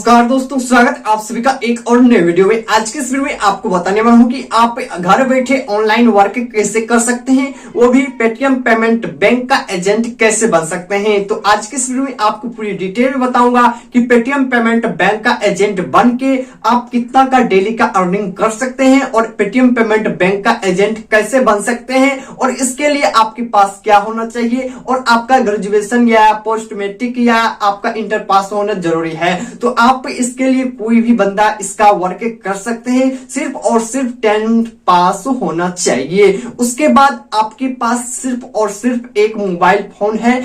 नमस्कार दोस्तों, स्वागत है आप सभी का एक और नए वीडियो में। आज के इस वीडियो में आपको बताने वाला हूं कि आप घर बैठे ऑनलाइन वर्क कैसे कर सकते हैं, वो भी पेटीएम पेमेंट बैंक का एजेंट कैसे बन सकते हैं। तो आज के इस वीडियो में आपको पूरी डिटेल में बताऊंगा कि पेटीएम पेमेंट बैंक का एजेंट बन के आप कितना का डेली का अर्निंग कर सकते हैं और पेटीएम पेमेंट बैंक का एजेंट कैसे बन सकते हैं, और इसके लिए आपके पास क्या होना चाहिए, और आपका ग्रेजुएशन या पोस्ट मैट्रिक या आपका इंटर पास होना जरूरी है। तो आप इसके लिए कोई भी बंदा इसका वर्क कर सकते हैं, सिर्फ और सिर्फ 10th पास होना चाहिए। उसके बाद आपके पास सिर्फ और सिर्फ एक मोबाइल फोन है,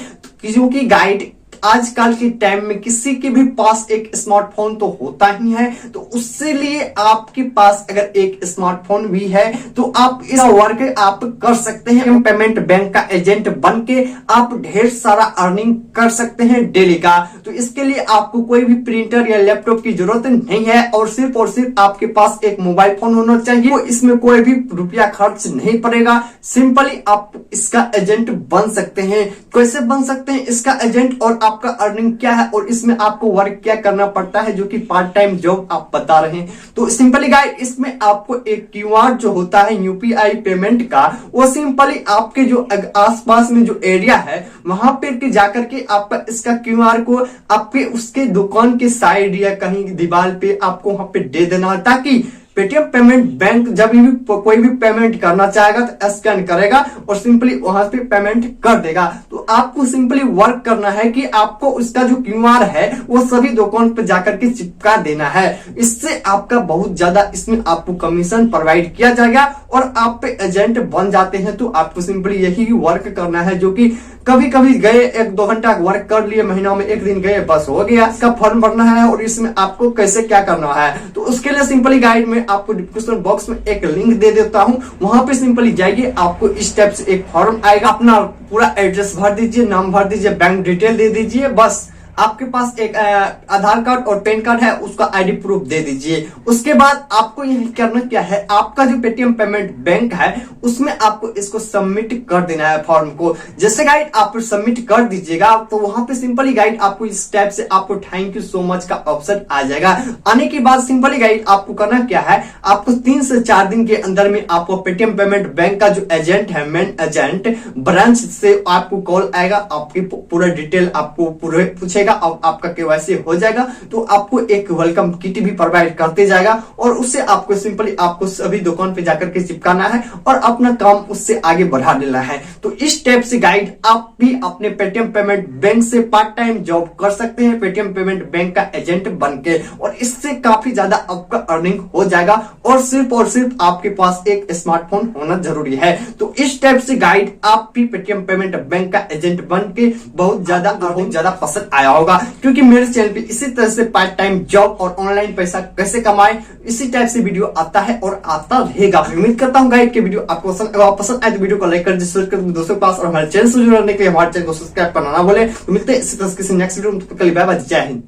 जो कि गाइड आजकल के टाइम में किसी के भी पास एक स्मार्टफोन तो होता ही है। तो उससे लिए आपके पास अगर एक स्मार्टफोन भी है तो आप इस वर्क आप कर सकते हैं। पेमेंट बैंक का एजेंट बन के आप ढेर सारा अर्निंग कर सकते हैं डेली का। तो इसके लिए आपको कोई भी प्रिंटर या लैपटॉप की जरूरत नहीं है, और सिर्फ आपके पास एक मोबाइल फोन होना चाहिए। तो इसमें कोई भी रुपया खर्च नहीं पड़ेगा, सिंपली आप इसका एजेंट बन सकते हैं। कैसे बन सकते हैं इसका एजेंट, और आपका अर्निंग क्या है, और इसमें आपको वर्क क्या करना पड़ता है, जो कि पार्ट टाइम जॉब आप बता रहे हैं। तो सिंपली गाइस, इसमें आपको एक क्यूआर जो होता है यूपीआई पेमेंट का, वो सिंपली आपके जो आसपास में जो एरिया है वहां पे जाकर के आपका इसका क्यूआर को आपके उसके दुकान के साइड या कहीं दीवार पे आपको वहां पे दे देना, ताकि पेटीएम पेमेंट बैंक जब भी कोई भी पेमेंट करना चाहेगा तो स्कैन करेगा और सिंपली वहां पे पेमेंट कर देगा। तो आपको सिंपली वर्क करना है कि आपको उसका जो क्यूआर है वो सभी दुकान पे जाकर के चिपका देना है। इससे आपका बहुत ज्यादा इसमें आपको कमीशन प्रोवाइड किया जाएगा और आप पे एजेंट बन जाते हैं। तो आपको सिंपली यही वर्क करना है, जो कि कभी कभी गए 1-2 घंटा वर्क कर लिए, महीना में एक दिन गए, बस हो गया। इसका फॉर्म भरना है और इसमें आपको कैसे क्या करना है, तो उसके लिए सिंपली गाइड में आपको डिस्क्रिप्शन बॉक्स में एक लिंक दे देता हूं, वहां पे सिंपली जाइए। आपको इस टाइप से एक फॉर्म आएगा, अपना पूरा एड्रेस भर दीजिए, नाम भर दीजिए, बैंक डिटेल दे दीजिए, बस आपके पास एक आधार कार्ड और पैन कार्ड है, उसका आईडी प्रूफ दे दीजिए। उसके बाद आपको यही करना क्या है, आपका जो पेटीएम पेमेंट बैंक है उसमें आपको इसको सबमिट कर देना है फॉर्म को। जैसे गाइड आप सबमिट कर दीजिएगा तो वहां पे सिंपली गाइड आपको इस टाइप से आपको थैंक यू सो मच का ऑप्शन आ जाएगा। आने के बाद सिंपली गाइड आपको करना क्या है, आपको 3 से 4 दिन के अंदर में आपको पेटीएम पेमेंट बैंक का जो एजेंट है, मेन एजेंट ब्रांच से आपको कॉल आएगा, आपकी पूरा डिटेल आपको पूरे पूछेगा, अब आपका केवाईसी हो जाएगा। तो आपको एक वेलकम किट भी प्रोवाइड करते जाएगा, और उससे आपको सिंपली आपको सभी दुकान पे जाकर के चिपकाना है और अपना काम उससे आगे बढ़ा देना है। तो इस टाइप से गाइड आप भी अपने पेटीएम पेमेंट बैंक से पार्ट टाइम जॉब कर सकते हैं, पेटीएम पेमेंट बैंक का एजेंट बन के, और इससे काफी ज्यादा आपका अर्निंग हो जाएगा। और सिर्फ आपके पास एक स्मार्टफोन होना जरूरी है। तो इस टाइप से गाइड आप भी पेटीएम पेमेंट बैंक का एजेंट बन के बहुत ज्यादा पसंद आया होगा, क्योंकि मेरे चैनल पे इसी तरह से पार्ट टाइम जॉब और ऑनलाइन पैसा कैसे कमाए इसी टाइप से वीडियो आता है और आता रहेगा। उम्मीद करता हूँ गाइड के वीडियो आपको पसंद आए तो वीडियो को लाइक कर दीजिए, दोस्तों के पास, और हमारे चैनल से जुड़ने के लिए हमारे चैनल को सब्सक्राइब करना ना भूले। तो मिलते हैं इसी तरह किसी नेक्स्ट वीडियो में, बाय बाय, जय हिंद।